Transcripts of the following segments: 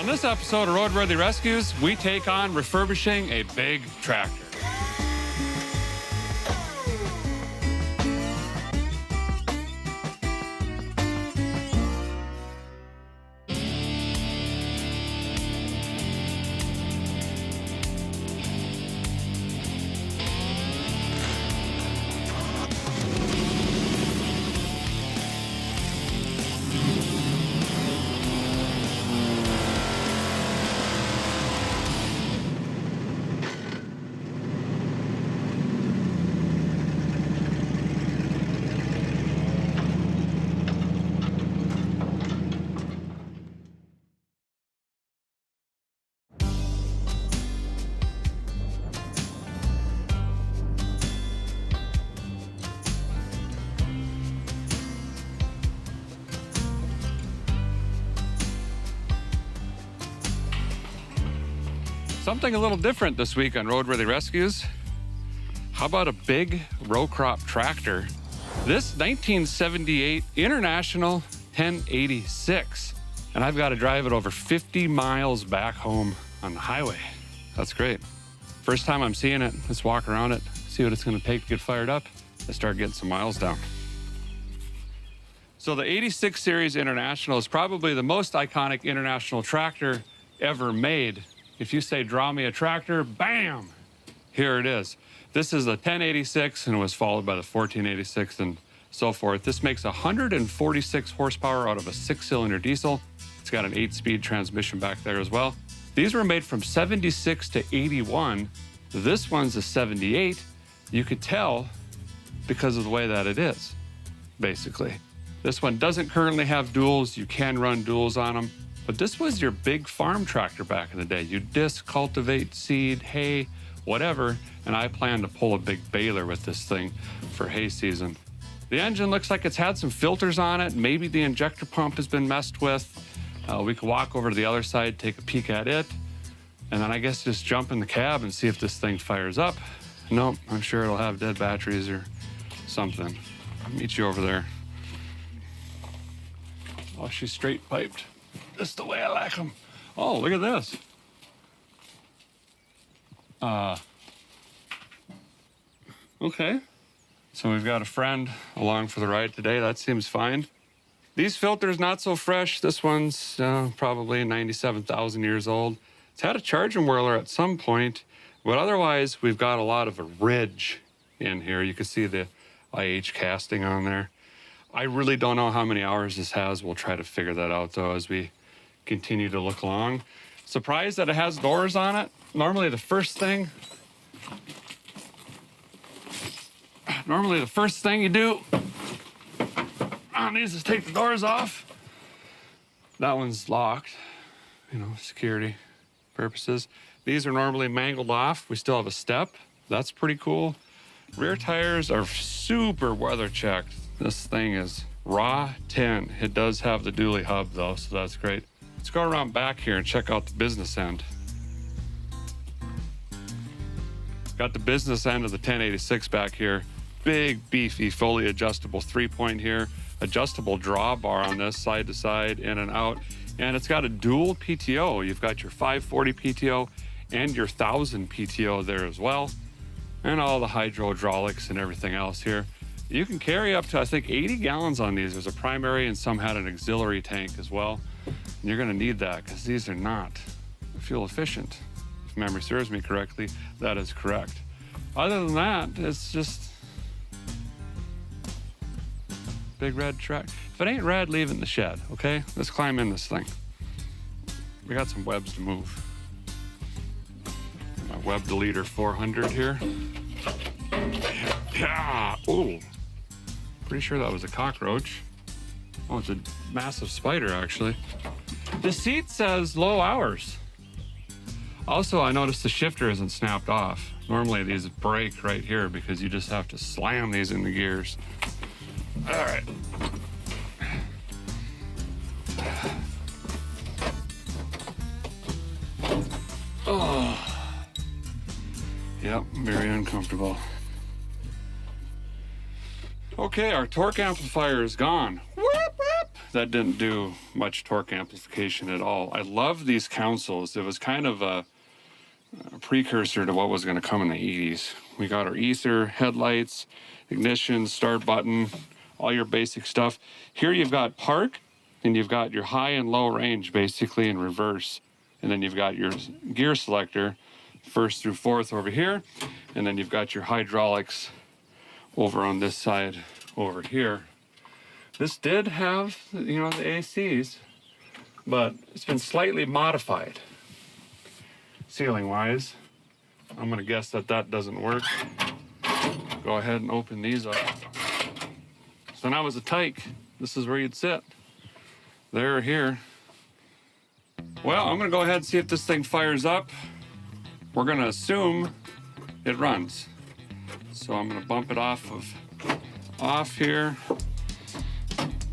this episode of Roadworthy Rescues, we take on refurbishing a big tractor. Something a little different this week on Roadworthy Rescues. How about a big row crop tractor? This 1978 International 1086. And I've got to drive it over 50 miles back home on the highway. That's great. First time I'm seeing it, let's walk around it, see what it's gonna take to get fired up, and start getting some miles down. So the 86 Series International is probably the most iconic international tractor ever made. If you say, draw me a tractor, bam, here it is. This is the 1086 and it was followed by the 1486 and so forth. This makes 146 horsepower out of a 6-cylinder diesel. It's got an 8-speed transmission back there as well. These were made from 76 to 81. This one's a 78. You could tell because of the way that it is, basically. This one doesn't currently have duals. You can run duals on them. But this was your big farm tractor back in the day. You disc, cultivate, seed, hay, whatever, and I plan to pull a big baler with this thing for hay season. The engine looks like it's had some filters on it. Maybe the injector pump has been messed with. We could walk over to the other side, take a peek at it, and then I guess just jump in the cab and see if this thing fires up. Nope, I'm sure it'll have dead batteries or something. I'll meet you over there. Oh, she's straight piped. Just the way I like them. Oh, look at this. Okay. So we've got a friend along for the ride today. That seems fine. These filters, not so fresh. This one's probably 97,000 years old. It's had a charging whirler at some point, but otherwise we've got a lot of a ridge in here. You can see the IH casting on there. I really don't know how many hours this has. We'll try to figure that out though as we continue to look along. Surprised that it has doors on it. Normally the first thing you do on these is take the doors off. That one's locked, you know, security purposes. These are normally mangled off. We still have a step. That's pretty cool. Rear tires are super weather checked. This thing is raw tin. It does have the dually hub though, so that's great. Let's go around back here and check out the business end. Got the business end of the 1086 back here. Big, beefy, fully adjustable 3-point here. Adjustable drawbar on this, side to side, in and out. And it's got a dual PTO. You've got your 540 PTO and your 1000 PTO there as well. And all the hydraulics and everything else here. You can carry up to, I think, 80 gallons on these. There's a primary and some had an auxiliary tank as well. And you're gonna need that because these are not fuel efficient. If memory serves me correctly, that is correct. Other than that, it's just big red truck. If it ain't red, leave it in the shed, okay? Let's climb in this thing. We got some webs to move. My web deleter 400 here. Yeah, ooh. Pretty sure that was a cockroach. Oh, it's a massive spider, actually. The seat says low hours. Also, I noticed the shifter isn't snapped off. Normally these break right here because you just have to slam these in the gears. All right. Oh. Yep, very uncomfortable. Okay, our torque amplifier is gone. Whoop, whoop. that didn't do much torque amplification at all. I love these consoles. It was kind of a precursor to what was going to come in the 80s. We got our ether, headlights, ignition, start button, all your basic stuff. Here you've got park, and you've got your high and low range basically in reverse. And then you've got your gear selector, first through fourth over here. And then you've got your hydraulics over on this side over here. This did have, you know, the ACs, but it's been slightly modified ceiling wise. I'm gonna guess that that doesn't work. Go ahead and open these up. So now as a tyke, this is where you'd sit. There or here. Well, I'm gonna go ahead and see if this thing fires up. We're gonna assume it runs. So I'm gonna bump it off here.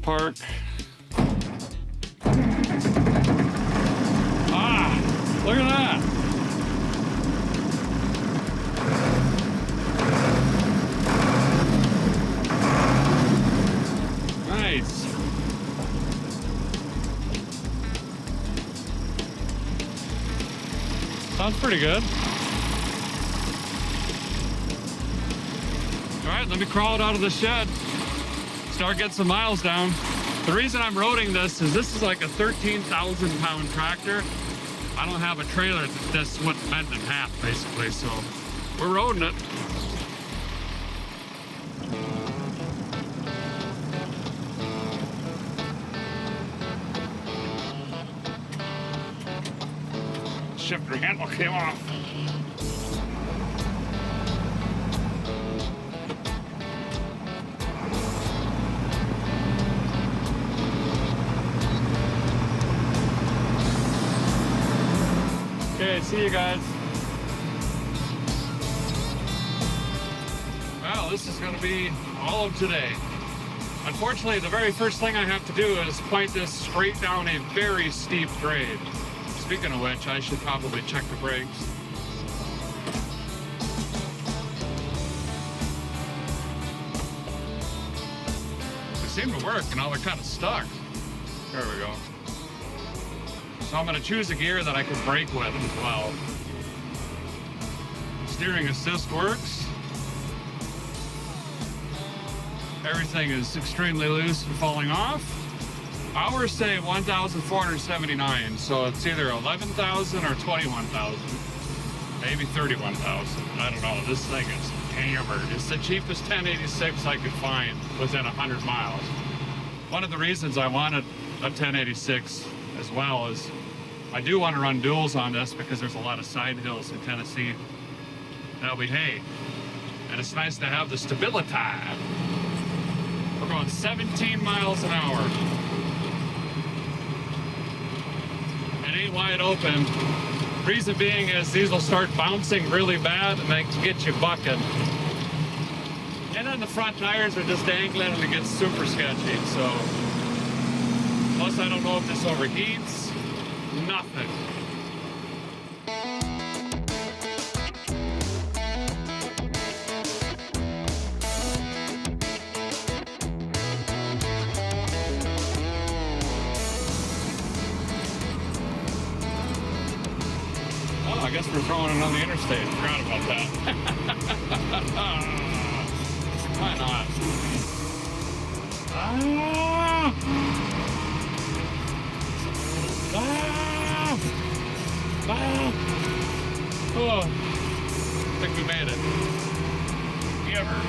Park. Ah, look at that. Nice. Sounds pretty good. All right, let me crawl it out of the shed. Start getting some miles down. The reason I'm roading this is like a 13,000 pound tractor. I don't have a trailer that's what's bent in half basically, so we're roading it. Shifter handle came off. Okay, see you guys. Well, this is going to be all of today. Unfortunately, the very first thing I have to do is point this straight down a very steep grade. Speaking of which, I should probably check the brakes. They seem to work, and now they're kind of stuck. There we go. So I'm going to choose a gear that I can brake with as well. Steering assist works. Everything is extremely loose and falling off. Hours say 1,479, so it's either 11,000 or 21,000. Maybe 31,000. I don't know. This thing is hammered. It's the cheapest 1086 I could find within 100 miles. One of the reasons I wanted a 1086 as well is I do want to run duals on this because there's a lot of side hills in Tennessee. That'll be hay. And it's nice to have the stability. We're going 17 miles an hour. It ain't wide open. Reason being is these will start bouncing really bad and they can get you bucking. And then the front tires are just dangling and it gets super sketchy. So, plus I don't know if this overheats. Nothing. Oh, I guess we're throwing it on the interstate. Forgot about that. Why not? Ah! Ah! Ah! Oh, I think we made it. Ever.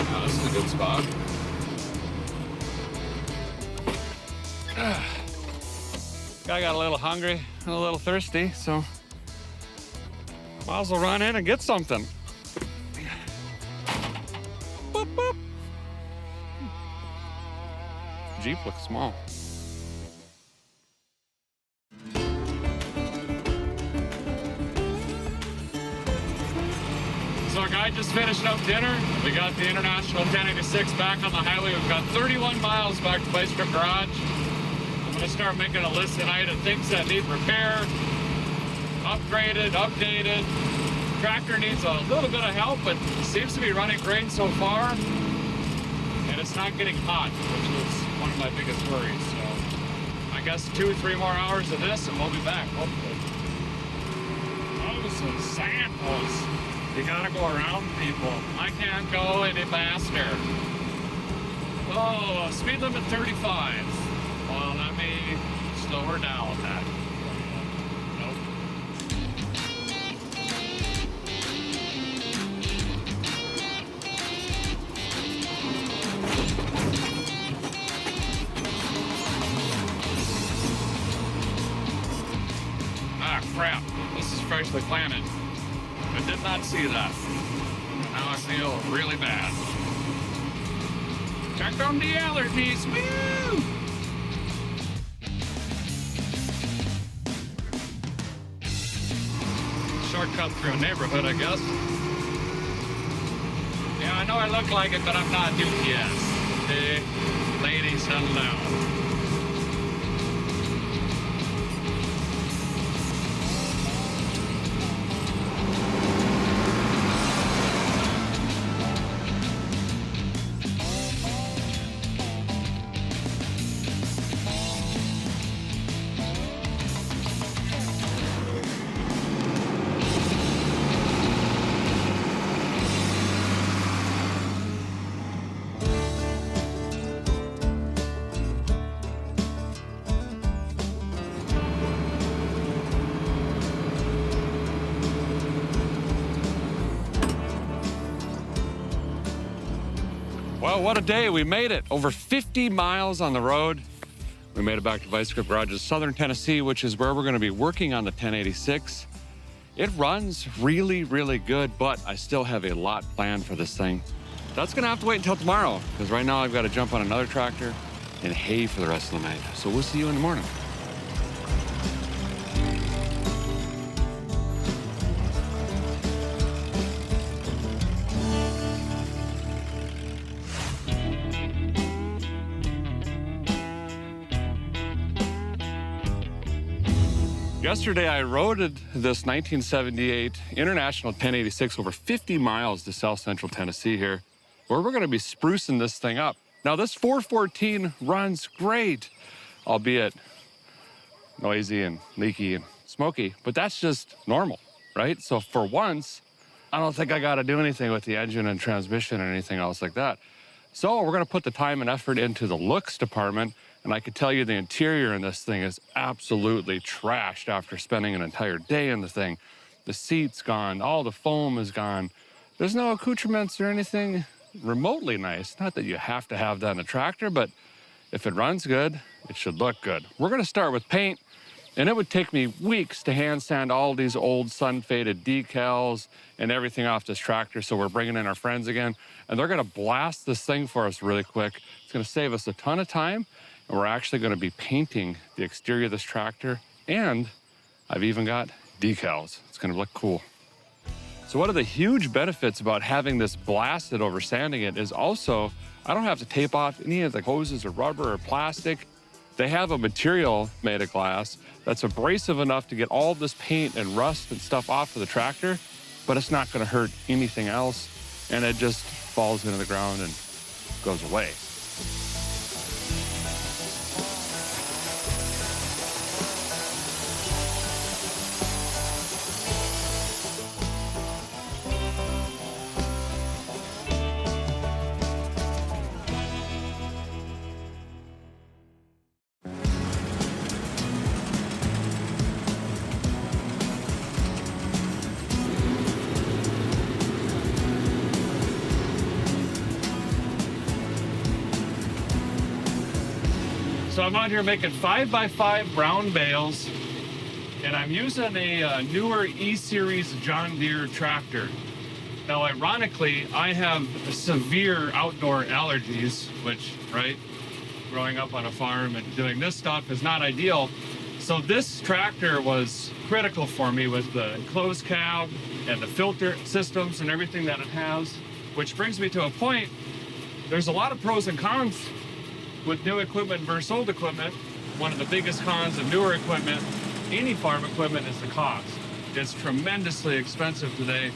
Oh, this is a good spot. I got a little hungry and a little thirsty, so might as well run in and get something. Boop, boop. Jeep looks small. So a guy just just finished up dinner. We got the International 1086 back on the highway. We've got 31 miles back to Vice Grip Garage. I'm gonna start making a list tonight of things that need repair, upgraded, updated. Tractor needs a little bit of help, but seems to be running great so far. And it's not getting hot, which was one of my biggest worries. So I guess 2 or 3 more hours of this and we'll be back, hopefully. Oh, some samples. You gotta go around people. I can't go any faster. Oh, speed limit 35. Well, let me slow her down with that. Nope. Ah, crap. This is freshly planted. I did not see that. Now I feel really bad. Check on the allergies. Woo! Shortcut through a neighborhood, I guess. Yeah, I know I look like it, but I'm not UPS. Okay, ladies, settle down. Well, what a day. We made it. Over 50 miles on the road. We made it back to Vice Grip Garage's Southern Tennessee, which is where we're going to be working on the 1086. It runs really, really good, but I still have a lot planned for this thing. That's going to have to wait until tomorrow, because right now I've got to jump on another tractor and hay for the rest of the night. So we'll see you in the morning. Yesterday, I roaded this 1978 International 1086 over 50 miles to South Central Tennessee here, where we're going to be sprucing this thing up. Now, this 414 runs great, albeit noisy and leaky and smoky, but that's just normal, right? So for once, I don't think I got to do anything with the engine and transmission or anything else like that. So we're going to put the time and effort into the looks department. And I could tell you the interior in this thing is absolutely trashed after spending an entire day in the thing. The seat's gone, all the foam is gone. There's no accoutrements or anything remotely nice. Not that you have to have that in a tractor, but if it runs good, it should look good. We're gonna start with paint, and it would take me weeks to hand sand all these old sun-faded decals and everything off this tractor, so we're bringing in our friends again, and they're gonna blast this thing for us really quick. It's gonna save us a ton of time, and we're actually going to be painting the exterior of this tractor, and I've even got decals. It's going to look cool. So one of the huge benefits about having this blasted over sanding it is also I don't have to tape off any of the hoses or rubber or plastic. They have a material made of glass that's abrasive enough to get all this paint and rust and stuff off of the tractor, but it's not going to hurt anything else, and it just falls into the ground and goes away. So I'm out here making 5x5 brown bales, and I'm using a newer E-Series John Deere tractor. Now, ironically, I have severe outdoor allergies, which, right, growing up on a farm and doing this stuff is not ideal. So this tractor was critical for me with the closed cab and the filter systems and everything that it has, which brings me to a point. There's a lot of pros and cons with new equipment versus old equipment. One of the biggest cons of newer equipment, any farm equipment, is the cost. It's tremendously expensive today,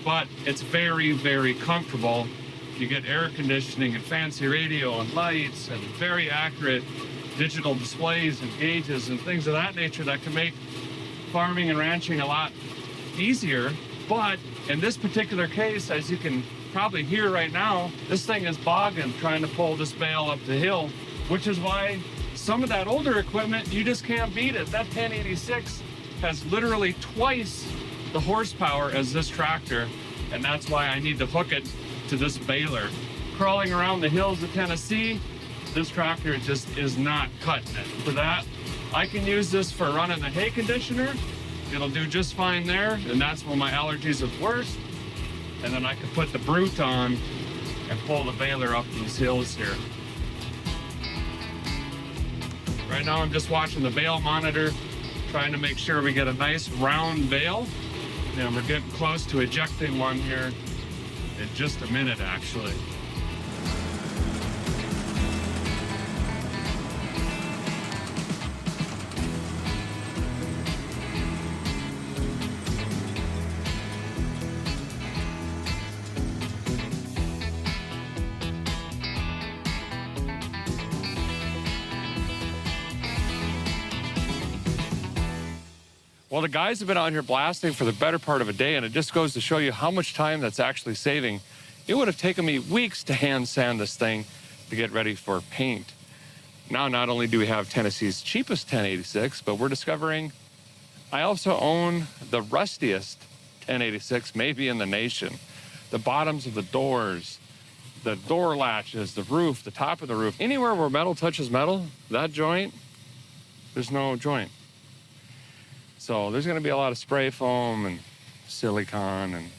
but it's very, very comfortable. You get air conditioning and fancy radio and lights and very accurate digital displays and gauges and things of that nature that can make farming and ranching a lot easier. But in this particular case, as you can probably hear right now, this thing is bogging trying to pull this bale up the hill, which is why some of that older equipment, you just can't beat it. That 1086 has literally twice the horsepower as this tractor, and that's why I need to hook it to this baler. Crawling around the hills of Tennessee, this tractor just is not cutting it. For that, I can use this for running the hay conditioner. It'll do just fine there, and that's when my allergies are worst. And then I can put the brute on and pull the baler up these hills here. Right now I'm just watching the bale monitor, trying to make sure we get a nice round bale. And we're getting close to ejecting one here in just a minute, actually. Well, the guys have been out here blasting for the better part of a day, and it just goes to show you how much time that's actually saving. It would have taken me weeks to hand sand this thing to get ready for paint. Now, not only do we have Tennessee's cheapest 1086, but we're discovering I also own the rustiest 1086 maybe in the nation. The bottoms of the doors, the door latches, the roof, the top of the roof, anywhere where metal touches metal, that joint, there's no joint. So there's going to be a lot of spray foam and silicone and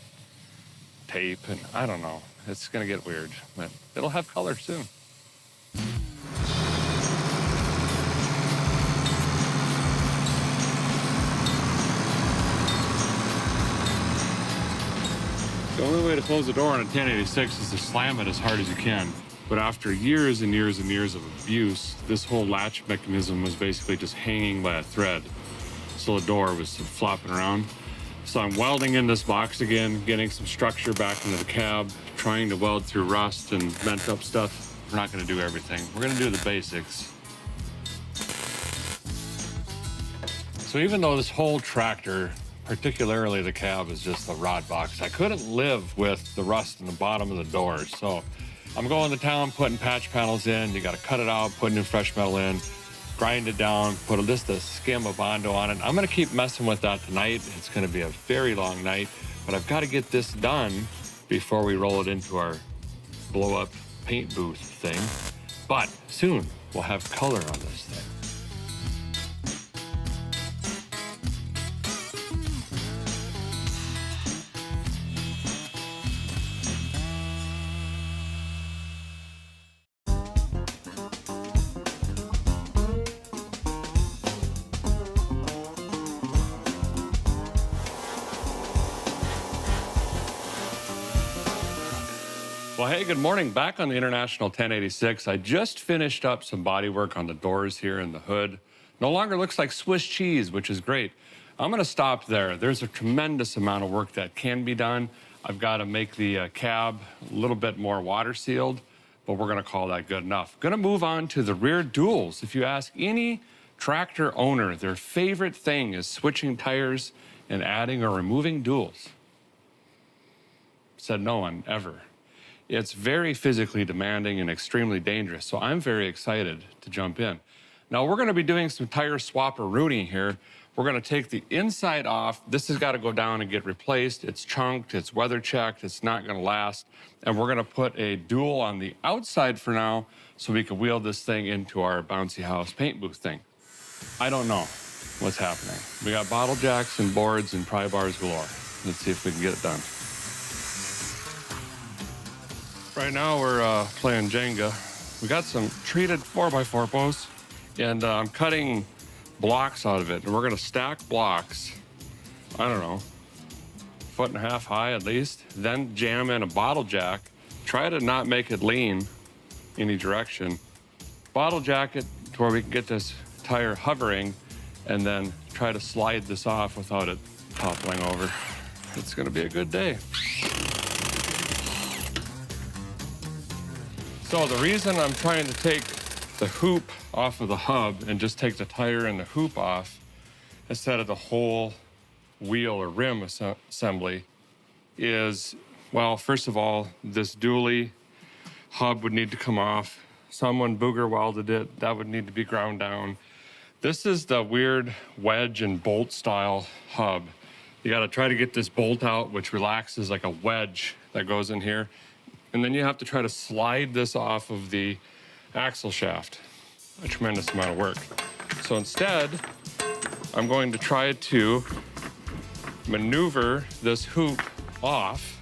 tape, and I don't know. It's going to get weird, but it'll have color soon. The only way to close the door on a 1086 is to slam it as hard as you can. But after years and years and years of abuse, this whole latch mechanism was basically just hanging by a thread. So the door was flopping around. So I'm welding in this box again, getting some structure back into the cab, trying to weld through rust and bent up stuff. We're not gonna do everything. We're gonna do the basics. So even though this whole tractor, particularly the cab, is just a rod box, I couldn't live with the rust in the bottom of the doors. So I'm going to town, putting patch panels in. You gotta cut it out, put new fresh metal in, grind it down, put just a skim of Bondo on it. I'm gonna keep messing with that tonight. It's gonna be a very long night, but I've gotta get this done before we roll it into our blow-up paint booth thing. But soon, we'll have color on this thing. Well, hey, good morning. Back on the International 1086. I just finished up some body work on the doors here in the hood. No longer looks like Swiss cheese, which is great. I'm going to stop there. There's a tremendous amount of work that can be done. I've got to make the cab a little bit more water sealed, but we're going to call that good enough. Going to move on to the rear duals. If you ask any tractor owner, their favorite thing is switching tires and adding or removing duals. Said no one ever. It's very physically demanding and extremely dangerous, so I'm very excited to jump in. Now, we're gonna be doing some tire swap-a-rooning here. We're gonna take the inside off. This has gotta go down and get replaced. It's chunked, it's weather checked, it's not gonna last. And we're gonna put a dual on the outside for now so we can wheel this thing into our bouncy house paint booth thing. I don't know what's happening. We got bottle jacks and boards and pry bars galore. Let's see if we can get it done. Right now we're playing Jenga. We got some treated 4x4 posts, and I'm cutting blocks out of it. And we're gonna stack blocks, I don't know, 1.5 feet high at least, then jam in a bottle jack. Try to not make it lean any direction. Bottle jack it to where we can get this tire hovering, and then try to slide this off without it toppling over. It's gonna be a good day. So the reason I'm trying to take the hoop off of the hub and just take the tire and the hoop off instead of the whole wheel or rim assembly is, well, first of all, this dually hub would need to come off. Someone booger welded it. That would need to be ground down. This is the weird wedge and bolt style hub. You got to try to get this bolt out, which relaxes like a wedge that goes in here. And then you have to try to slide this off of the axle shaft. A tremendous amount of work. So instead, I'm going to try to maneuver this hoop off.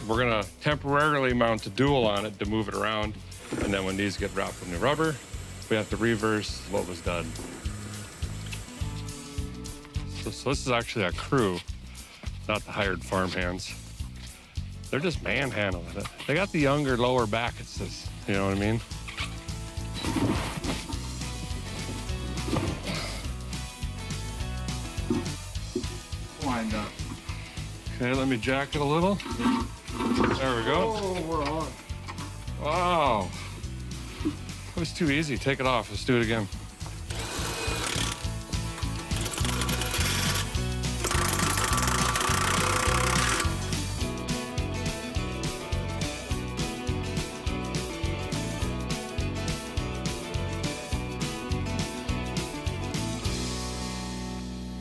We're gonna temporarily mount a dual on it to move it around. And then when these get wrapped in the rubber, we have to reverse what was done. So this is actually a crew, not the hired farm hands. They're just manhandling it. They got the younger, lower back, it says, you know what I mean? Wind up. Okay, let me jack it a little. There we go. Oh, we're on. Wow. That was too easy. Take it off. Let's do it again.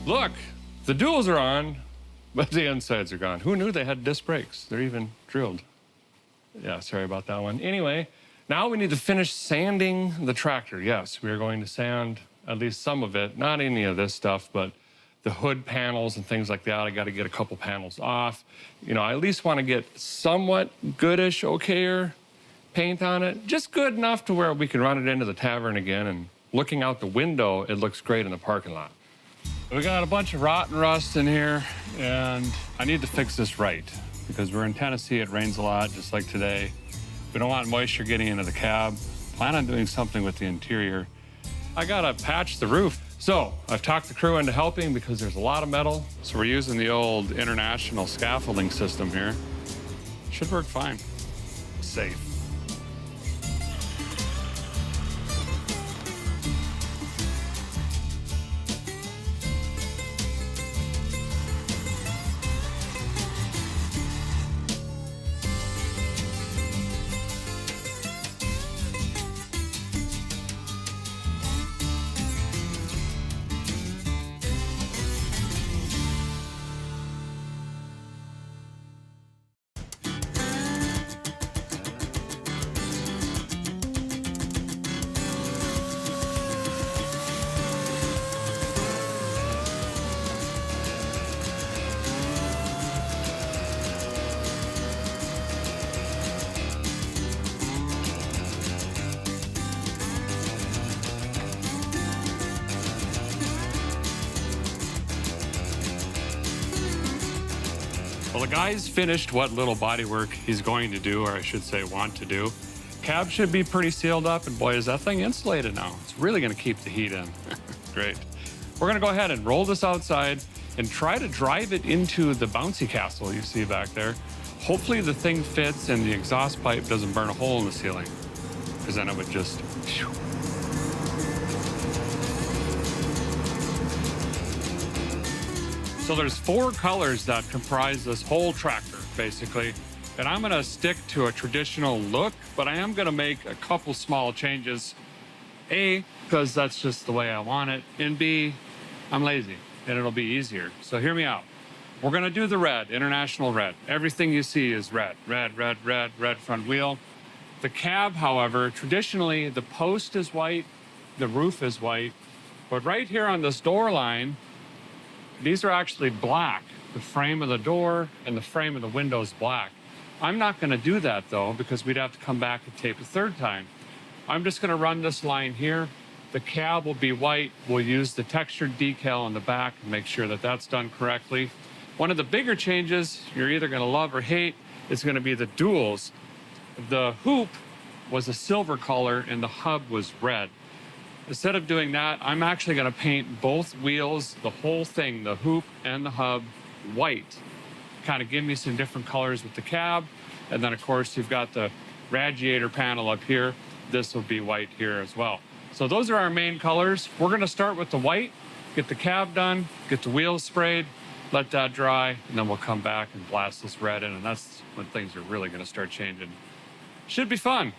Look, the duals are on, but the insides are gone. Who knew they had disc brakes? They're even drilled. Yeah, sorry about that one. Anyway, now we need to finish sanding the tractor. Yes, we are going to sand at least some of it, not any of this stuff, but the hood panels and things like that. I got to get a couple panels off. You know, I at least want to get somewhat goodish, okayer paint on it. Just good enough to where we can run it into the tavern again, and looking out the window, it looks great in the parking lot. We got a bunch of rot and rust in here, and I need to fix this right because we're in Tennessee. It rains a lot, just like today. We don't want moisture getting into the cab. Plan on doing something with the interior. I gotta patch the roof. So I've talked the crew into helping because there's a lot of metal. So we're using the old International scaffolding system here. Should work fine. Safe. Well, the guy's finished what little body work he's going to do, or I should say want to do. Cab should be pretty sealed up, and boy, is that thing insulated now. It's really gonna keep the heat in. Great. We're gonna go ahead and roll this outside and try to drive it into the bouncy castle you see back there. Hopefully the thing fits and the exhaust pipe doesn't burn a hole in the ceiling, because then it would just... Phew. So there's 4 colors that comprise this whole tractor, basically. And I'm gonna stick to a traditional look, but I am gonna make a couple small changes. A, because that's just the way I want it. And B, I'm lazy and it'll be easier. So hear me out. We're gonna do the red, International red. Everything you see is red, red, red, red, red front wheel. The cab, however, traditionally the post is white, the roof is white, but right here on this door line, these are actually black. The frame of the door and the frame of the window is black. I'm not gonna do that though, because we'd have to come back and tape a third time. I'm just gonna run this line here, The cab will be white. We'll use the textured decal on the back and make sure that that's done correctly. One of the bigger changes you're either going to love or hate is going to be the duals. The hoop was a silver color and the hub was red. Instead of doing that, I'm actually going to paint both wheels, the whole thing, the hoop and the hub, white. Kind of give me some different colors with the cab. And then, of course, you've got the radiator panel up here. This will be white here as well. So those are our main colors. We're going to start with the white, get the cab done, get the wheels sprayed, let that dry, and then we'll come back and blast this red in, and that's when things are really going to start changing. Should be fun.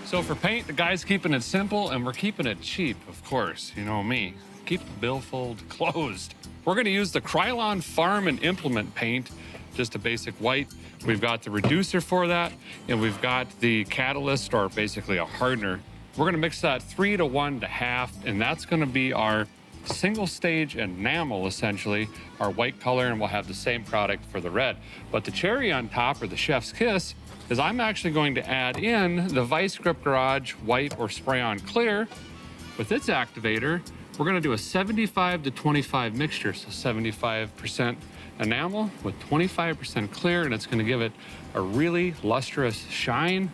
So for paint, the guy's keeping it simple, and we're keeping it cheap, of course. You know me. Keep the billfold closed. We're going to use the Krylon Farm and Implement paint, just a basic white. We've got the reducer for that, and we've got the catalyst, or basically a hardener. We're gonna mix that 3 to 1 to half, and that's gonna be our single stage enamel, essentially, our white color, and we'll have the same product for the red. But the cherry on top, or the chef's kiss, is I'm actually going to add in the Vice Grip Garage white or spray-on clear. With its activator, we're gonna do a 75 to 25 mixture, so 75% enamel with 25% clear, and it's going to give it a really lustrous shine,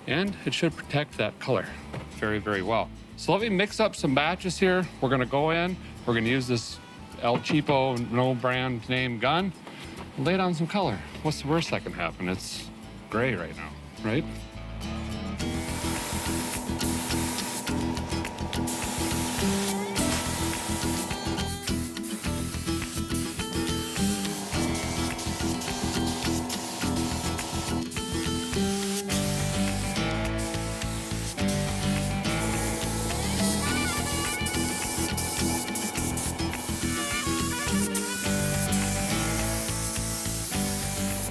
and it should protect that color very, very well. So let me mix up some batches here. We're going to go in, we're going to use this El Cheapo, no brand name gun, and lay down some color. What's the worst that can happen? It's gray right now, right?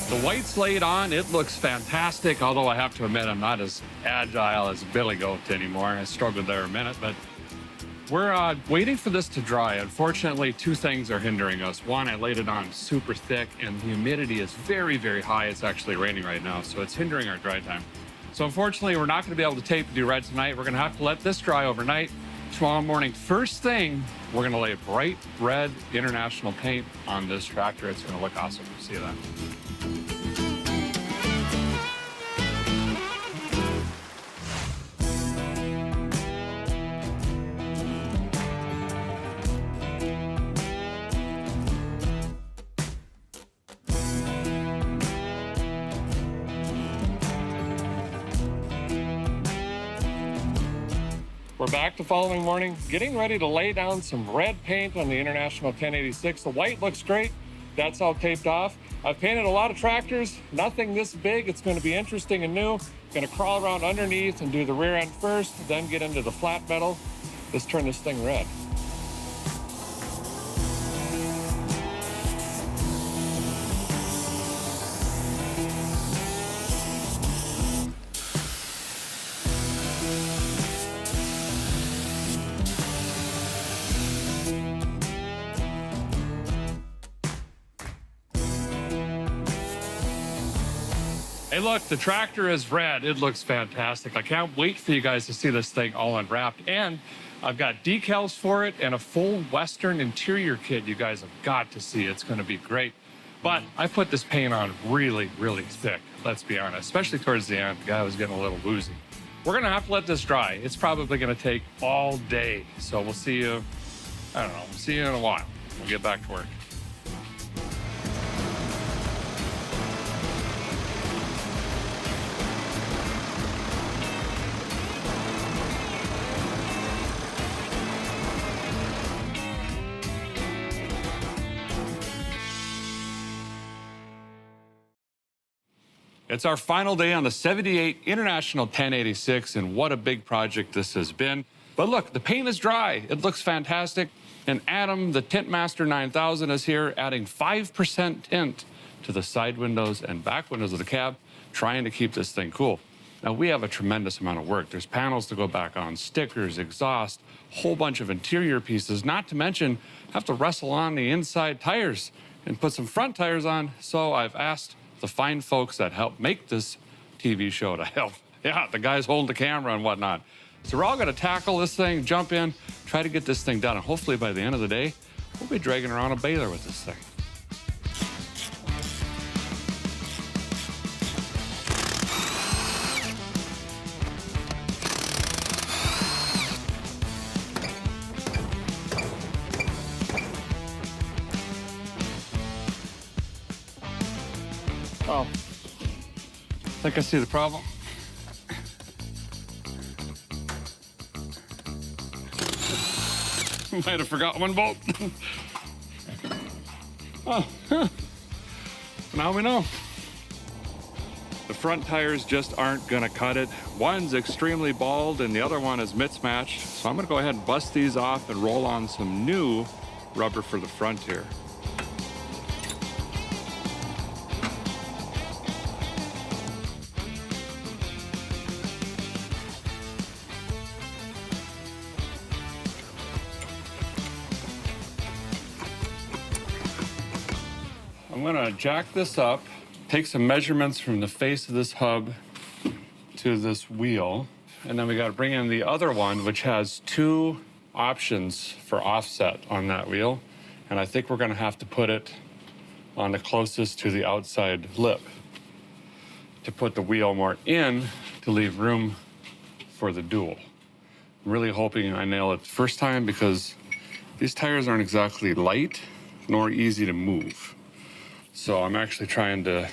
The white's laid on, it looks fantastic, although I have to admit I'm not as agile as Billy Goat anymore. I struggled there a minute, but we're waiting for this to dry. Unfortunately, two things are hindering us. One, I laid it on super thick, and the humidity is very, very high. It's actually raining right now, so it's hindering our dry time. So unfortunately, we're not gonna be able to tape and do red tonight. We're gonna have to let this dry overnight. Tomorrow morning, first thing, we're gonna lay bright red International paint on this tractor. It's gonna look awesome. See that? We're back the following morning, getting ready to lay down some red paint on the International 1086. The white looks great. That's all taped off. I've painted a lot of tractors, nothing this big. It's going to be interesting and new. Going to crawl around underneath and do the rear end first, then get into the flat metal. Let's turn this thing red. Hey, look, the tractor is red. It looks fantastic. I can't wait for you guys to see this thing all unwrapped. And I've got decals for it and a full Western interior kit you guys have got to see. It's going to be great. But I put this paint on really, really thick, let's be honest, especially towards the end. The guy was getting a little woozy. We're going to have to let this dry. It's probably going to take all day. So we'll see you, I don't know, we'll see you in a while. We'll get back to work. It's our final day on the 78 International 1086, and what a big project this has been. But look, the paint is dry. It looks fantastic. And Adam, the Tint Master 9000, is here adding 5% tint to the side windows and back windows of the cab, trying to keep this thing cool. Now, we have a tremendous amount of work. There's panels to go back on, stickers, exhaust, whole bunch of interior pieces, not to mention have to wrestle on the inside tires and put some front tires on. So I've asked the fine folks that help make this TV show to help. Yeah, the guys holding the camera and whatnot. So we're all gonna tackle this thing, jump in, try to get this thing done. And hopefully by the end of the day, we'll be dragging around a baler with this thing. Oh, I think I see the problem. Might have forgot one bolt. Oh, now we know. The front tires just aren't gonna cut it. One's extremely bald and the other one is mismatched. So I'm gonna go ahead and bust these off and roll on some new rubber for the front here. I'm gonna jack this up, take some measurements from the face of this hub to this wheel, and then we gotta bring in the other one, which has 2 options for offset on that wheel. And I think we're gonna have to put it on the closest to the outside lip to put the wheel more in to leave room for the dual. I'm really hoping I nail it the first time because these tires aren't exactly light nor easy to move. So I'm actually trying to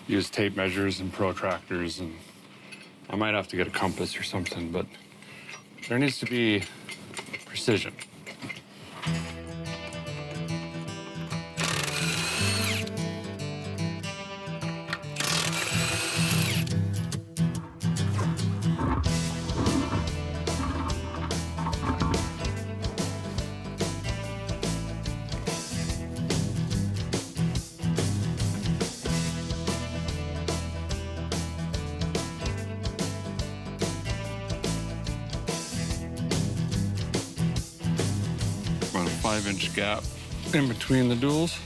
use tape measures and protractors, and I might have to get a compass or something, but there needs to be precision. About a 5-inch gap in between the duals.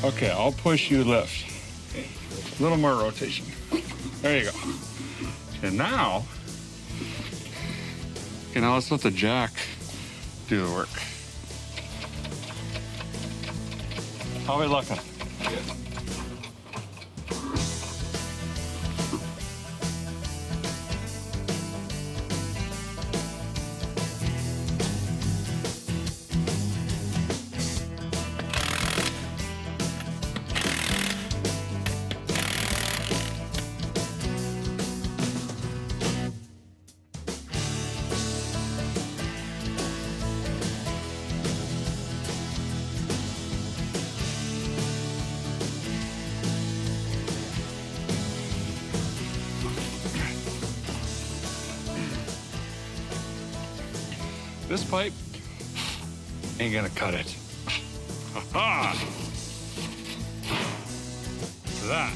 Okay, I'll push, you lift. A little more rotation. There you go. And now let's let the jack do the work. How are we looking? This pipe ain't gonna cut it. Ha-ha! That.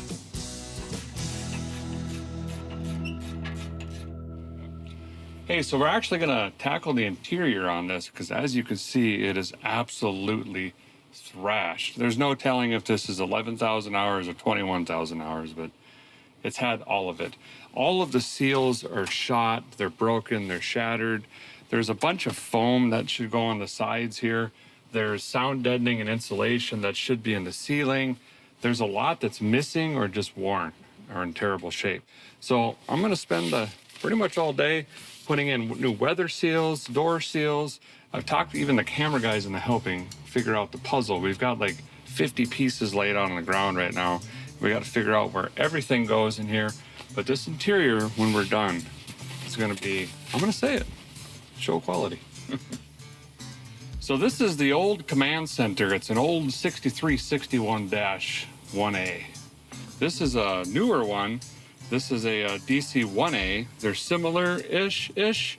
Hey, so we're actually gonna tackle the interior on this because as you can see, it is absolutely thrashed. There's no telling if this is 11,000 hours or 21,000 hours, but it's had all of it. All of the seals are shot, they're broken, they're shattered. There's a bunch of foam that should go on the sides here. There's sound deadening and insulation that should be in the ceiling. There's a lot that's missing or just worn or in terrible shape. So I'm gonna spend pretty much all day putting in new weather seals, door seals. I've talked to even the camera guys in the helping figure out the puzzle. We've got like 50 pieces laid out on the ground right now. We got to figure out where everything goes in here. But this interior, when we're done, is gonna be, I'm gonna say it, show quality. So this is the old command center. It's an old 6361-1A. This is a newer one. This is a DC-1A. They're similar-ish.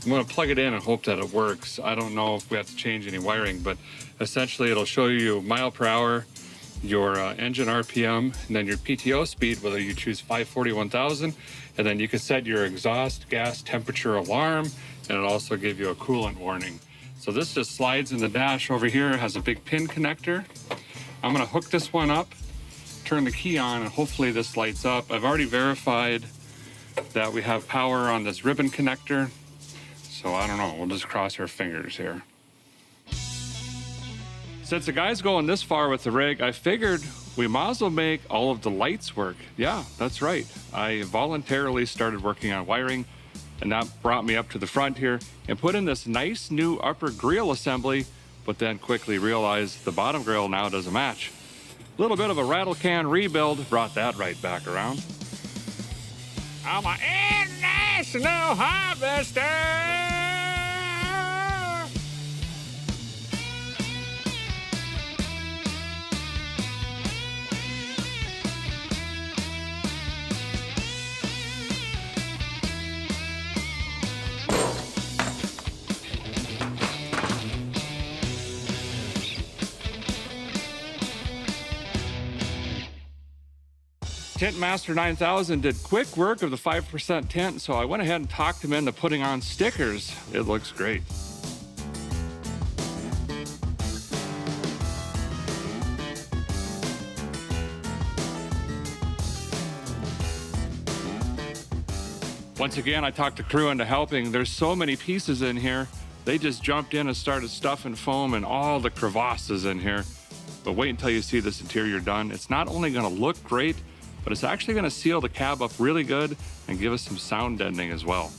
I'm gonna plug it in and hope that it works. I don't know if we have to change any wiring, but essentially it'll show you mile per hour your engine RPM, and then your PTO speed, whether you choose 540, 1000, and then you can set your exhaust gas temperature alarm, and it'll also give you a coolant warning. So this just slides in the dash over here. It has a big pin connector. I'm gonna hook this one up, turn the key on, and hopefully this lights up. I've already verified that we have power on this ribbon connector, so I don't know, we'll just cross our fingers here. Since the guy's going this far with the rig, I figured we might as well make all of the lights work. Yeah, that's right. I voluntarily started working on wiring, and that brought me up to the front here and put in this nice new upper grille assembly, but then quickly realized the bottom grille now doesn't match. A little bit of a rattle can rebuild brought that right back around. I'm an international harvester! 'Tint Master 9000 did quick work of the 5% tint, so I went ahead and talked him into putting on stickers. It looks great. Once again, I talked the crew into helping. There's so many pieces in here. They just jumped in and started stuffing foam and all the crevasses in here. But wait until you see this interior done. It's not only gonna look great, but it's actually gonna seal the cab up really good and give us some sound deadening as well.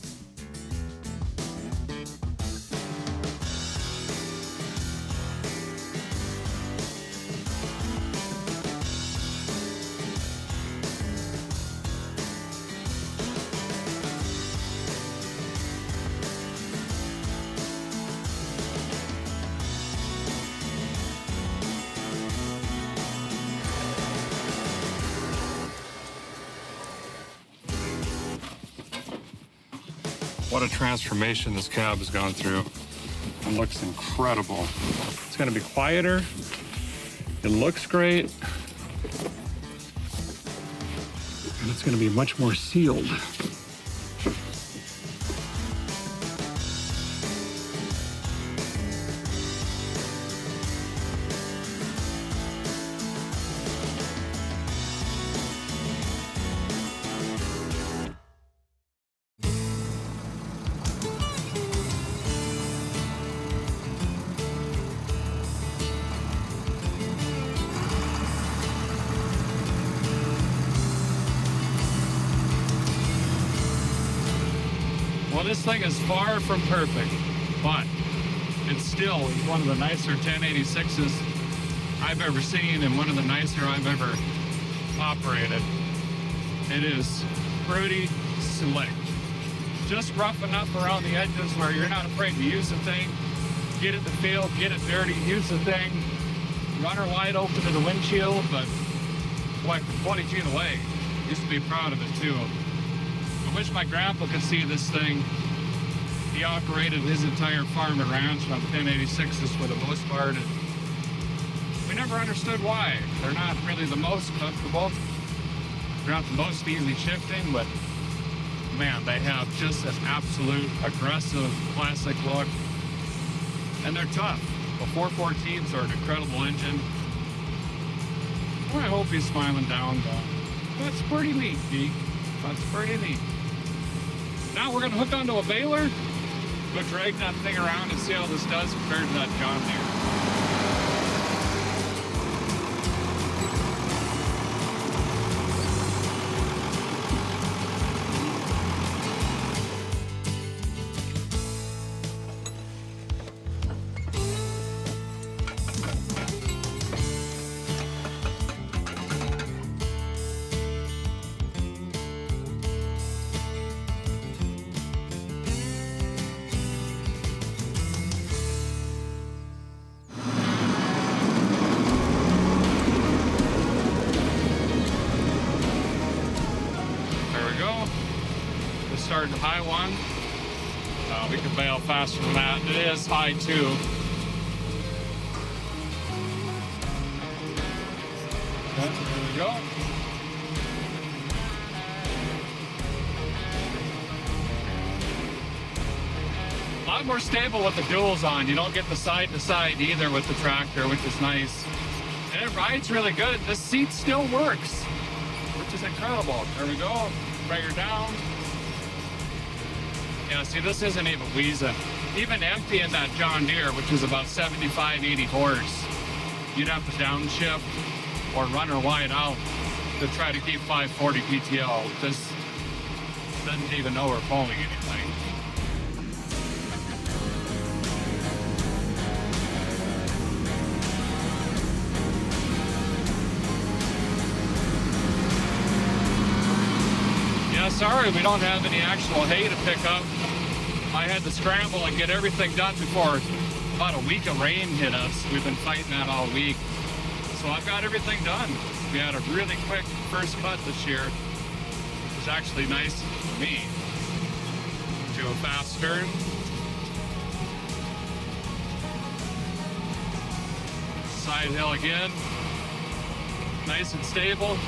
What a transformation this cab has gone through. It looks incredible. It's gonna be quieter. It looks great. And it's gonna be much more sealed. Well, this thing is far from perfect, but it's still one of the nicer 1086s I've ever seen and one of the nicer I've ever operated. It is pretty slick. Just rough enough around the edges where you're not afraid to use the thing, get it to feel, get it dirty, use the thing, run her wide open to the windshield, but boy, from 20 feet away, used to be proud of it too. I wish my grandpa could see this thing. He operated his entire farm and ranch on 1086s for the most part. And we never understood why. They're not really the most comfortable. They're not the most easy shifting, but man, they have just an absolute aggressive classic look. And they're tough. The 414s are an incredible engine. Well, I hope he's smiling down, though. That's pretty neat, Deke. That's pretty neat. Now we're gonna hook onto a baler, go drag that thing around and see how this does compared to that John Deere. Starting high one. We can bail faster than that. It is high too. There we go. A lot more stable with the duals on. You don't get the side to side either with the tractor, which is nice. And it rides really good. The seat still works, which is incredible. There we go. Bring her down. Yeah, see, this isn't even wheezing. Even empty in that John Deere, which is about 75, 80 horse, you'd have to downshift or run her wide out to try to keep 540 PTO. This doesn't even know we're pulling anything. Yeah, sorry, we don't have any actual hay to pick up. I had to scramble and get everything done before about a week of rain hit us. We've been fighting that all week. So I've got everything done. We had a really quick first cut this year, which is actually nice for me. Do a fast turn. Side hill again. Nice and stable.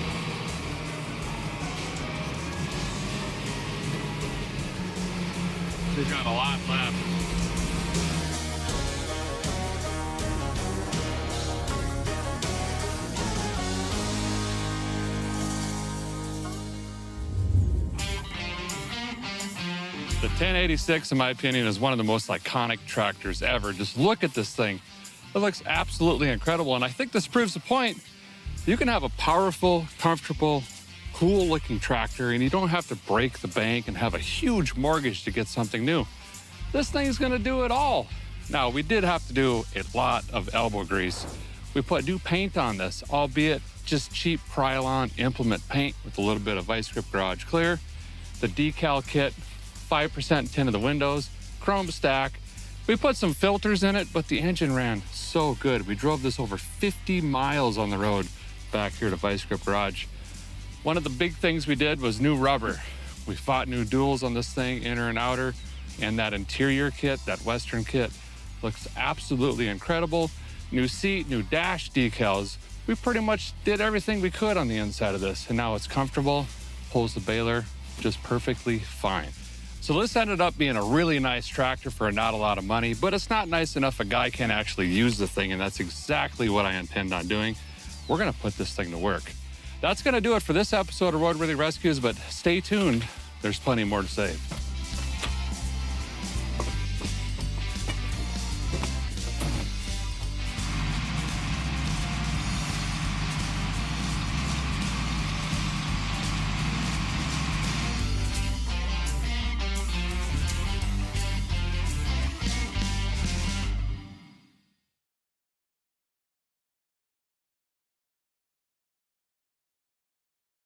We've got a lot left. The 1086, in my opinion, is one of the most iconic tractors ever. Just look at this thing. It looks absolutely incredible. And I think this proves the point. You can have a powerful, comfortable, cool-looking tractor, and you don't have to break the bank and have a huge mortgage to get something new. This thing's gonna do it all. Now, we did have to do a lot of elbow grease. We put new paint on this, albeit just cheap Krylon implement paint with a little bit of Vice Grip Garage Clear. The decal kit, 5% tint of the windows, chrome stack. We put some filters in it, but the engine ran so good. We drove this over 50 miles on the road back here to Vice Grip Garage. One of the big things we did was new rubber. We fought new duals on this thing, inner and outer, and that interior kit, that Western kit, looks absolutely incredible. New seat, new dash decals. We pretty much did everything we could on the inside of this, and now it's comfortable, pulls the baler just perfectly fine. So this ended up being a really nice tractor for not a lot of money, but it's not nice enough a guy can actually use the thing, and that's exactly what I intend on doing. We're gonna put this thing to work. That's going to do it for this episode of Roadworthy Rescues, but stay tuned. There's plenty more to say.